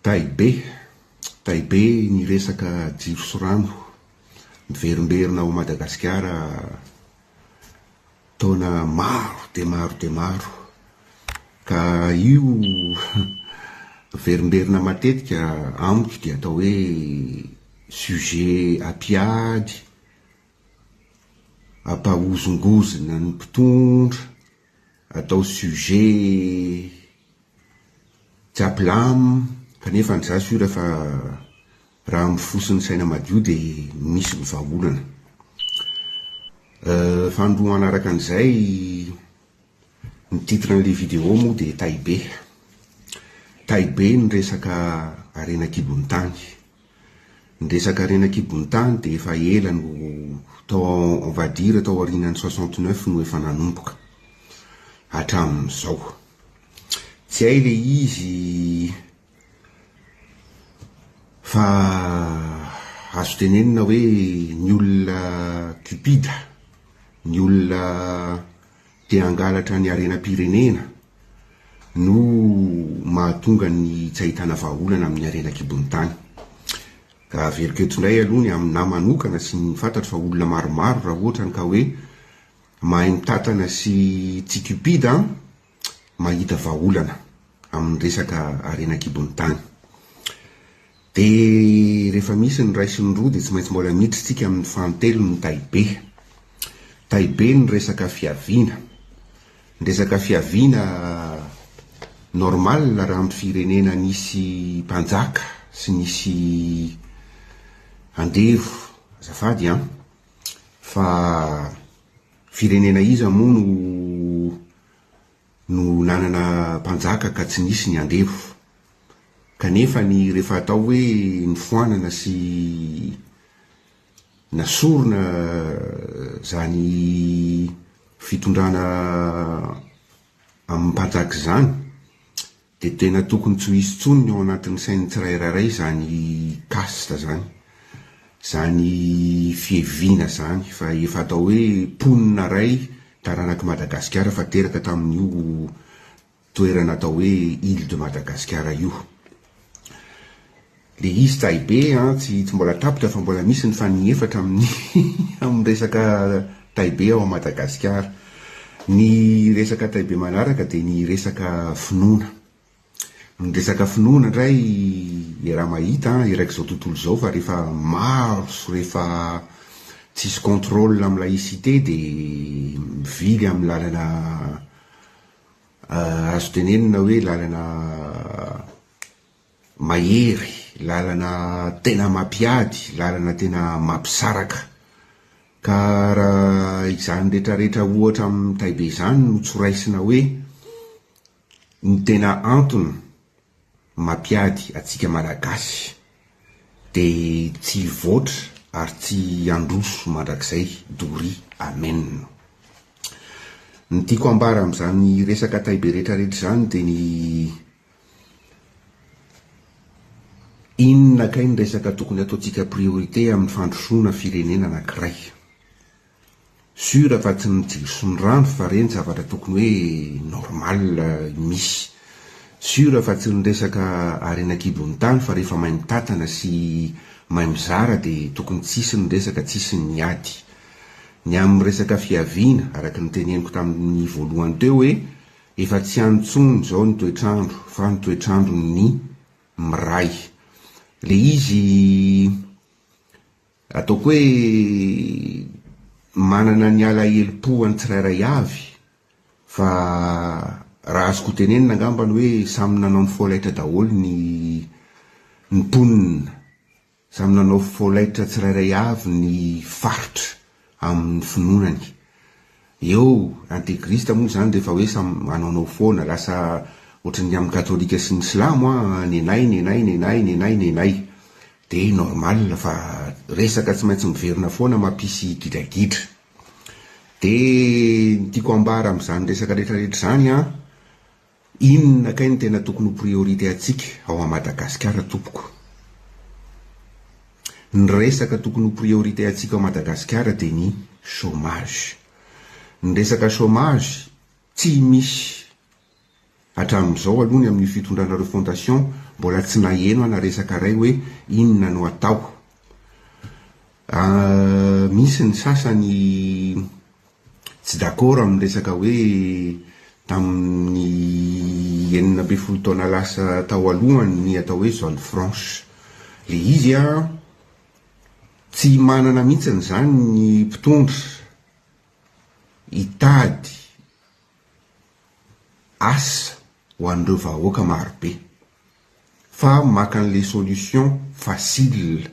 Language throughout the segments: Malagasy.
Taibe ny resaka jiro sy rano miverimberina ao Madagasikara taona maro de maro ka io verimberina matetika amiko dia atao hoe sujet apiady ampahozongozina ny mpitondra atao sujet tsy ampilamy kanefa ny zasy io rehefa raha mifosiny saina madio dia misy ny vahaolana. Fandroa manaraka an'izay ny titran'ilay vidéo moa dia Taibe ny resaka harena kibon'ny tany. Ny resaka harena kibon'ny tany dia efa ela no on va dire tao aorianan'ny 69 no efa nanomboka hatramin'izao. Tsy hay le izy fa azo tenenina hoe ny olona cupide, ny olona te hangalatra ny harena-pirenena no mahatonga ny tsy ahitana vahaolana amin'ny harena kibon'ny tany. Ka averiko eto indray aloha ny aminahy manokana sy ny fantatro fa olona maromaro raha ohatra ka hoe mahay mitantana sy tsy cupide mahita vahaolana amin'ny resaka harena kibon'ny tany. Dia rehefa misy ny ray sy ny roa dia tsy maintsy mbola miditra isika amin'ny fantelo ny Taibe ny resaka fiaviana. Ny resaka fiaviana normal raha amin'ny firenena nisy mpanjaka sy nisy andevo azafady fa firenena iza moa no nanana mpanjaka ka tsy nisy ny andevo. Kanefa ny rehefa atao hoe ny foanana sy nasorona zany fitondrana amin'ny mpanjaka zany dia tena tokony tsy ho isy tsony ao anatin'ny sain'ny tsirairay zany caste zany fiheviana zany fa efa atao hoe ponina ray taranaky Madagasikara fa teraka tamin'io toerana atao hoe Île de Madagasikara io. Le izy Taibe tsy mbola tapitra fa mbola misy ny fanihefatra amin'ny resaka Taibe ao Madagasikara. Ny resaka Taibe manaraka dia ny resaka finoana. Ny resaka finoana indray raha mahita eraky izao tontolo izao fa rehefa maro sy rehefa tsisy contrôle amin'ny laïcité dia mivily amin'ny lalana azo tenenina hoe lalana mahery, lalana tena mampiady, lalana tena mampisaraka. Ka raha izany rehetrarehetra ohatra amin'ny Taibe izany no tsoraisina hoe ny tena antony mampiady atsika malagasy dia tsy voatra ary tsy androso mandrakizay dory amen. Ny tiako ambara amin'izany resaka Taibe rehetrarehetra izany dia ny inona kay ny resaka tokony ataontsika priorité amin'ny fandrosoana firenena anankiray. Sura fa tsy ny jiro sy ny rano fa reny zavatra tokony hoe normal misy. Sura fa tsy ny resaka harena kibon'ny tany fa rehefa mahay mitantana sy mahay mizara dia tokony tsisy ny resaka tsisy ny ady. Ny amin'ny resaka fiaviana araka ny teneniko tamin'ny voalohany teo hoe efa tsy antsony izao ny toetrandro fa ny toetrandro ny miray. Le izy ataoko hoe manana ny alahelo-po any tsirairay avy fa raha azoko tenenina angambany hoe samy nanao ny folaitra daholo ny mponina, samy nanao folaitra tsirairay avy ny faritra amin'ny finoanany. Eo antegrista moa zany rehefa hoe samy anaonao foana lasa ohatran'ny amin'ny katolika sy ny silamo nenay dia normal fa resaka tsy maintsy miverina foana mampisy gidragidra. Dia tiako ambara amin'izany resaka rehetrarehetra zany inona kay ny tena tokony ho priorité atsika ao a Madagasikara tompoko. Ny resaka tokony ho priorité atsika ao Madagasikara dia ny chômage. Ny resaka chômage tsy misy hatramin'izao aloha ny amin'ny fitondrana fondation mbola tsy naheno ana resaka ray hoe inona no atao. Misy ny sasany tsy d'accord amin'ny resaka hoe tamin'ny 40 taona lasa tao alohany ny atao hoe zone franche. Le izy tsy manana mihitsiny zany ny mpitondra hitady asa ho an'ireo vahoaka marobe, fa maka an'le solution facile,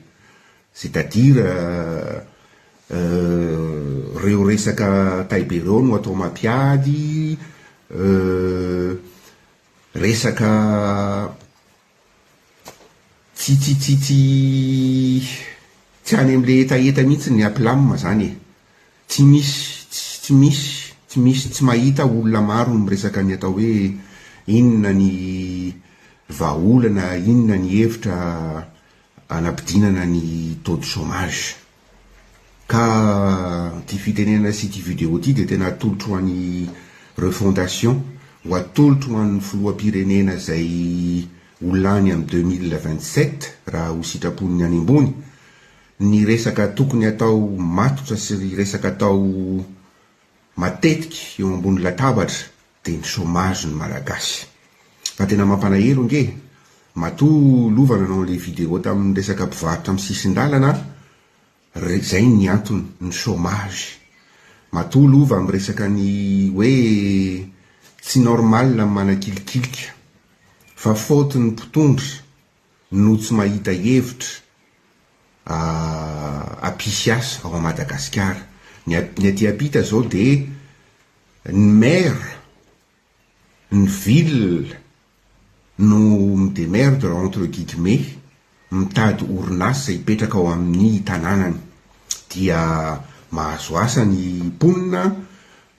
c'est-à-dire reo resaka taibe reo no atao mampiady, resaka tsy any am'le etaeta mihitsy ny aplamma zany e. Tsy misy tsy mahita olona maro miresaka ny atao hoe inona ny vahaolana, inona ny hevitra anapidinana ny taux de chômage. Ka ty fitenenana sy ty vidéo ty de tena atolotro an'ny refondation, ho atolotro an'ny filoham-pirenena zay olany amin'ny 2027 raha ho sitrapon'ny any ambony. Ny resaka tokony atao matotra sy resaka atao matetiky eo ambony latabatra de ny chômage ny malagasy. Fa tena mampanahelo nge, matoa lovana nanao le vidéo tamin'ny resaka mpivarotra amin'ny sisin-dalana, zay ny antony, ny chômage. Matoa lova amin'ny resaka ny hoe tsy normal manakilikilika, fa faute ny mpitondra no tsy mahita hevitra apisy asa ao Madagasikara. Ny aty apita zao de ny maire, ny ville no midemerde entre guillemets mitady orinasa hipetraka ao amin'ny tanànany, dia mahazo asa ny mponina,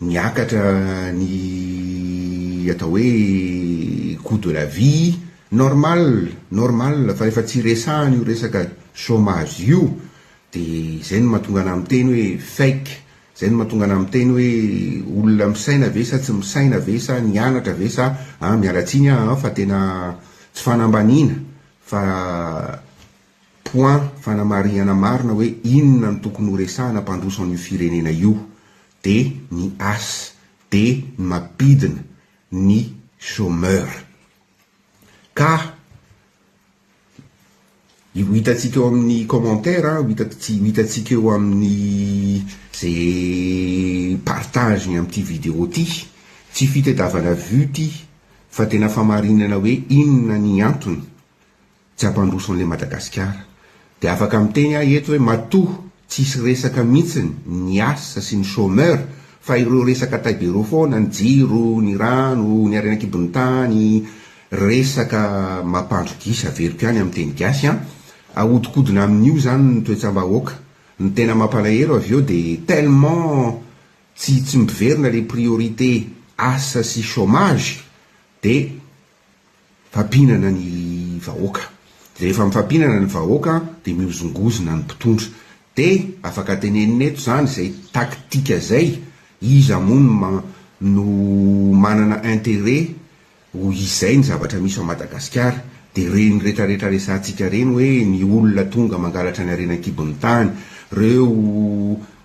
miakatra ny atao hoe coût de la vie normal, fa efa tsy resahany io resaka chômage io, de zay no mahatonga ana amin'ny teny hoe fake, zay no mahatonga ana amin'ny teny hoe olona misaina ve sa tsy misaina ve, sa nianatra ve sa mialatsiny fa tena tsy fanambanina, fa point fanamarinana marina hoe inona ny tokony ho resahana mpandroso an'io firenena io, de ny asa, de ny mampidina ny chômeur. Ka hitatsika eo amin'ny commentaire, hitatsika eo amin'ny zay partage amin'ity vidéo ty, tsy fitadiavana vue ty, fa tena famarinana hoe inona ny antony tsy ampandroso an'le Madagasikara. De afaka miteny eto hoe matoa tsisy resaka mihitsiny ny asa sy ny chômeur, fa ireo resaka taibero foana, ny jiro, ny rano, ny arena kibon'ny tany, resaka mampandrogisa averiko ihany amin'ny teny gasy ahodikodina amin'io zany ny toetra-bahoaka. Ny tena mampalahelo avy eo de tellement tsy miverina le priorité asa sy chômage, de fampinana ny vahoaka. De rehefa mifampinana ny vahoaka de miozongozona ny mpitondra. De afaka tenenina eto zany zay taktika zay, iza mono no manana intérêt ho izay ny zavatra misy ao Madagasikara, de reny retraretra resantsika reny hoe ny olona tonga mangalatra ny arena kibon'ny tany, reo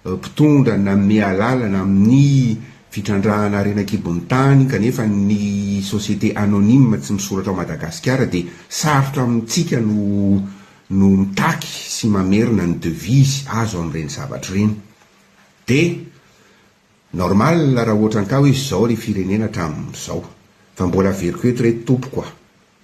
mpitondra na mialalana amin'ny fitrandrahana arena kibon'ny tany, kanefa ny société anonyme tsy misoratra ao Madagasikara, de sarotra amintsika no mitaky sy mamerina ny devise azo amin'ireny zavatra reny. De normal raha ohatra ka hoe zao le firenena hatramin'izao, fa mbola averiko eto reto tompo koa,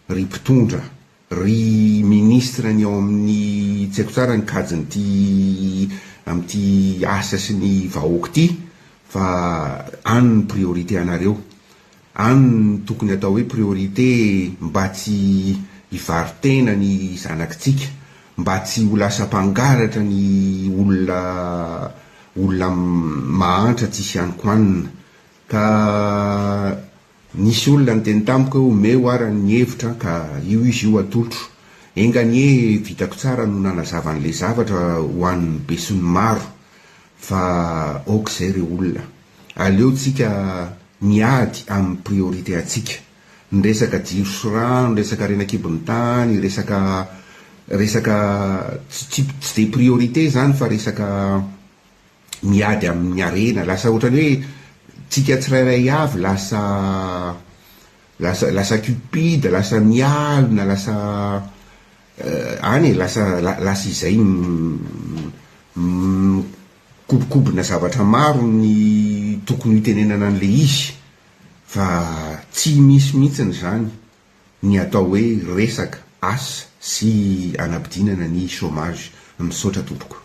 ry mpitondra, ry ministra ny ao amin'ny tsy haiko tsara ny kajiny amin'ity asa sy ny vahoaka ty, fa any ny priorité anareo, any ny tokony atao hoe priorité mba tsy hivarotena ny zanakitsika, mba tsy ho lasa mpangalatra ny olona mahantra tsisy aniko anina. Ka nisy olona ny teny tamiko hoe omeo ara ny hevitra, ka io izy io atolotro. Enganie vitako tsara no nanazavan'le zavatra ho an'ny be sy ny maro, fa aok'izay re olona, aleo tsika miady amin'ny priorité atsika, ny resaka jiro sy rano, ny resaka renakibon'ny tany, resaka tsy de priorité zany fa resaka miady amin'ny arena, lasa ohatrany hoe tsika tsirairay avy lasa cupide, lasa mialina, lasa lasa izay mikobokobona zavatra maro ny tokony hitenenana an'le izy, fa tsy misy mihitsiny zany ny atao hoe resaka asa sy anabidinana ny chômage, misaotra tompoko.